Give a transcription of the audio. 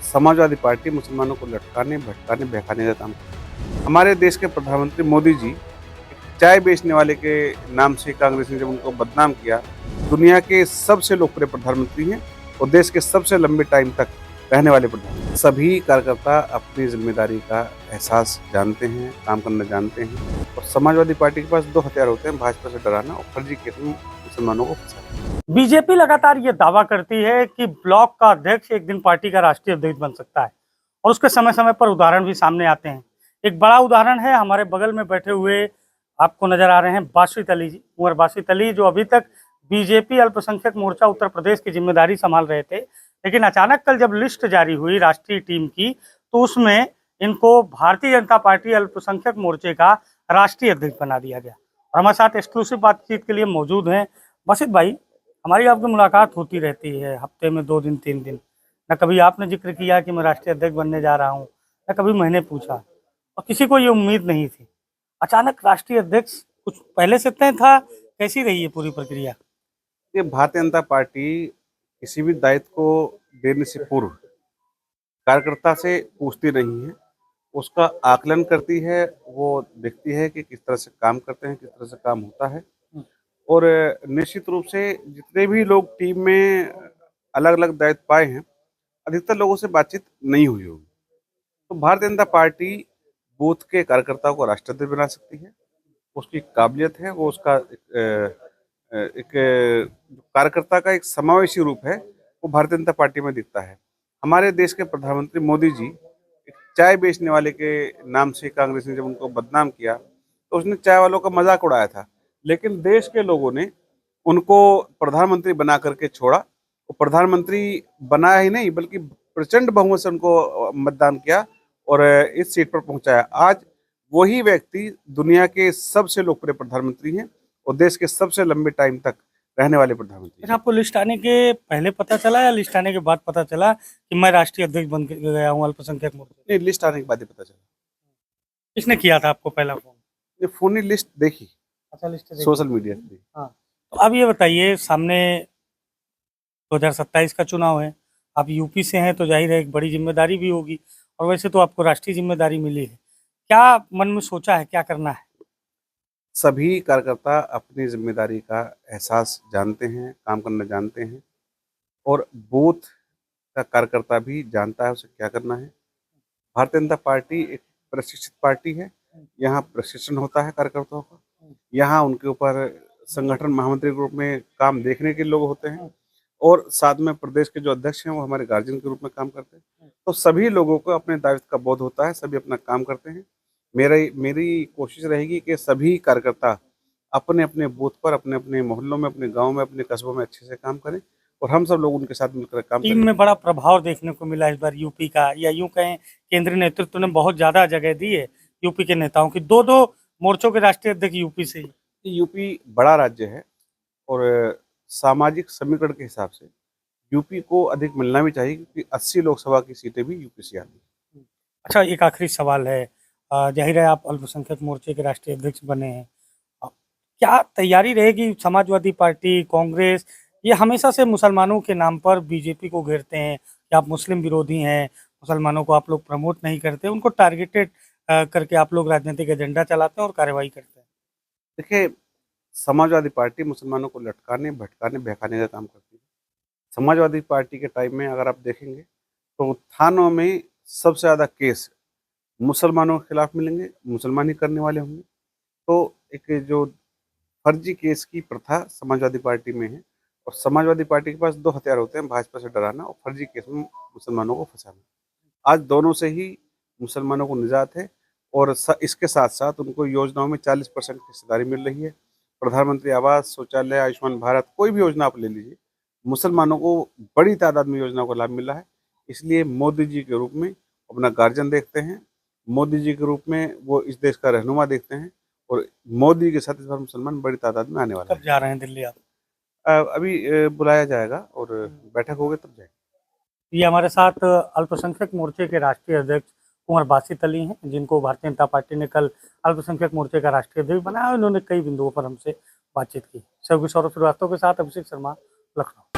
Samajwadi party मुसलमानों को लटकाने, भटकाने, बहकाने का काम करती है। हमारे देश के प्रधानमंत्री मोदी जी चाय बेचने वाले के नाम से कांग्रेस ने जब उनको बदनाम किया, दुनिया के सबसे लोकप्रिय प्रधानमंत्री हैं और देश के सबसे लंबे टाइम तक रहने वाले प्रधानमंत्री। सभी कार्यकर्ता अपनी जिम्मेदारी का एहसास जानते हैं, काम करना जानते हैं और समाजवादी पार्टी के पास दो हथियार होते हैं, भाजपा से डराना और फर्जी केस में मुसलमानों को फंसाना। बीजेपी लगातार ये दावा करती है कि ब्लॉक का अध्यक्ष एक दिन पार्टी का राष्ट्रीय अध्यक्ष बन सकता है और उसके समय समय पर उदाहरण भी सामने आते हैं। एक बड़ा उदाहरण है हमारे बगल में बैठे हुए आपको नजर आ रहे हैं बासित अली जी, कुंवर बासित अली, जो अभी तक बीजेपी अल्पसंख्यक मोर्चा उत्तर प्रदेश की जिम्मेदारी संभाल रहे थे, लेकिन अचानक कल जब लिस्ट जारी हुई राष्ट्रीय टीम की तो उसमें इनको भारतीय जनता पार्टी अल्पसंख्यक मोर्चे का राष्ट्रीय अध्यक्ष बना दिया गया। और हमारे साथ एक्सक्लूसिव बातचीत के लिए मौजूद हैं बासित भाई। हमारी आपकी मुलाकात होती रहती है हफ्ते में 2 दिन 3 दिन, न कभी आपने जिक्र किया कि मैं राष्ट्रीय अध्यक्ष बनने जा रहा हूँ, न कभी मैंने पूछा, और किसी को ये उम्मीद नहीं थी। अचानक राष्ट्रीय अध्यक्ष कुछ पहले से तय था, कैसी रही है पूरी प्रक्रिया? ये भारतीय जनता पार्टी किसी भी दायित्व को देने से पूर्व कार्यकर्ता से पूछती नहीं है, उसका आकलन करती है, वो देखती है कि किस तरह से काम करते हैं, किस तरह से काम होता है। और निश्चित रूप से जितने भी लोग टीम में अलग अलग दायित्व पाए हैं, अधिकतर लोगों से बातचीत नहीं हुई होगी। तो भारतीय जनता पार्टी बूथ के कार्यकर्ताओं को राष्ट्राध्यक्ष बना सकती है, उसकी काबिलियत है, वो उसका एक कार्यकर्ता का एक समावेशी रूप है, वो भारतीय जनता पार्टी में दिखता है। हमारे देश के प्रधानमंत्री मोदी जी एक चाय बेचने वाले के नाम से कांग्रेस ने जब उनको बदनाम किया, तो उसने चाय वालों का मजाक उड़ाया था, लेकिन देश के लोगों ने उनको प्रधानमंत्री बना करके छोड़ा। वो प्रधानमंत्री बनाया ही नहीं, बल्कि प्रचंड बहुमत से उनको मतदान किया और इस सीट पर पहुंचाया। आज वही व्यक्ति दुनिया के सबसे लोकप्रिय प्रधानमंत्री हैं और देश के सबसे लंबे टाइम तक रहने वाले प्रधानमंत्री। अच्छा, आपको लिस्ट आने के पहले पता चला या लिस्ट आने के बाद पता चला कि मैं राष्ट्रीय अध्यक्ष बन गया हूँ अल्पसंख्यक मोर्चे? नहीं, लिस्ट आने के बाद ही पता चला। किसने किया था आपको पहला फोन? ये फोन लिस्ट देखी, अच्छा, लिस्ट सोशल मीडिया पे। हाँ, तो अब ये बताइए, सामने 2027 का चुनाव है, आप यूपी से हैं तो जाहिर है एक बड़ी जिम्मेदारी भी होगी, और वैसे तो आपको राष्ट्रीय जिम्मेदारी मिली है। क्या मन में सोचा है, क्या करना है? सभी कार्यकर्ता अपनी जिम्मेदारी का एहसास जानते हैं, काम करना जानते हैं और बूथ का कार्यकर्ता भी जानता है उसे क्या करना है। भारतीय जनता पार्टी एक प्रशिक्षित पार्टी है, यहाँ प्रशिक्षण होता है कार्यकर्ताओं का, यहाँ उनके ऊपर संगठन महामंत्री के रूप में काम देखने के लोग होते हैं और साथ में प्रदेश के जो अध्यक्ष हैं वो हमारे गार्जियन के रूप में काम करते हैं। तो सभी लोगों को अपने दायित्व का बोध होता है, सभी अपना काम करते हैं। मेरी कोशिश रहेगी कि सभी कार्यकर्ता अपने अपने बूथ पर, अपने अपने मोहल्लों में, अपने गाँव में, अपने कस्बों में अच्छे से काम करें और हम सब लोग उनके साथ मिलकर काम टीम करें। में बड़ा प्रभाव देखने को मिला इस बार यूपी का, या यूं कहें केंद्रीय नेतृत्व ने बहुत ज्यादा जगह दी है यूपी के नेताओं की। 2 मोर्चों के राष्ट्रीय अध्यक्ष यूपी से ही। यूपी बड़ा राज्य है और सामाजिक समीकरण के हिसाब से यूपी को अधिक मिलना भी चाहिए, क्योंकि 80 लोकसभा की सीटें भी यूपी से आती हैं। अच्छा, एक आखिरी सवाल है, जाहिर है आप अल्पसंख्यक मोर्चे के राष्ट्रीय अध्यक्ष बने हैं, क्या तैयारी रहेगी? समाजवादी पार्टी, कांग्रेस, ये हमेशा से मुसलमानों के नाम पर बीजेपी को घेरते हैं कि आप मुस्लिम विरोधी हैं, मुसलमानों को आप लोग प्रमोट नहीं करते, उनको टारगेटेड करके आप लोग राजनीतिक एजेंडा चलाते हैं और कार्रवाई करते हैं। देखिए, समाजवादी पार्टी मुसलमानों को लटकाने, भटकाने, बहकाने का काम करती है। समाजवादी पार्टी के टाइम में अगर आप देखेंगे तो थानों में सबसे ज़्यादा केस मुसलमानों के खिलाफ मिलेंगे, मुसलमान ही करने वाले होंगे। तो एक जो फर्जी केस की प्रथा समाजवादी पार्टी में है और समाजवादी पार्टी के पास दो हथियार होते हैं, भाजपा से डराना और फर्जी केस में मुसलमानों को फंसाना। आज दोनों से ही मुसलमानों को निजात है और इसके साथ साथ उनको योजनाओं में 40% की हिस्सेदारी मिल रही है। प्रधानमंत्री आवास, शौचालय, आयुष्मान भारत, कोई भी योजना आप ले लीजिए, मुसलमानों को बड़ी तादाद में योजनाओं का लाभ मिल रहा है। इसलिए मोदी जी के रूप में अपना गार्जियन देखते हैं, मोदी जी के रूप में वो इस देश का रहनुमा देखते हैं और मोदी के साथ इस बार मुसलमान बड़ी तादाद में आने वाले कब जा रहे हैं दिल्ली आप? अभी बुलाया जाएगा और बैठक होगी तब जाएगा। ये हमारे साथ अल्पसंख्यक मोर्चे के राष्ट्रीय अध्यक्ष कुंवर बासित अली हैं, जिनको भारतीय जनता पार्टी ने कल अल्पसंख्यक मोर्चे का राष्ट्रीय अध्यक्ष बनाया। उन्होंने कई बिंदुओं पर हमसे बातचीत की। सौरभ श्रीवास्तव के साथ अभिषेक शर्मा, लखनऊ।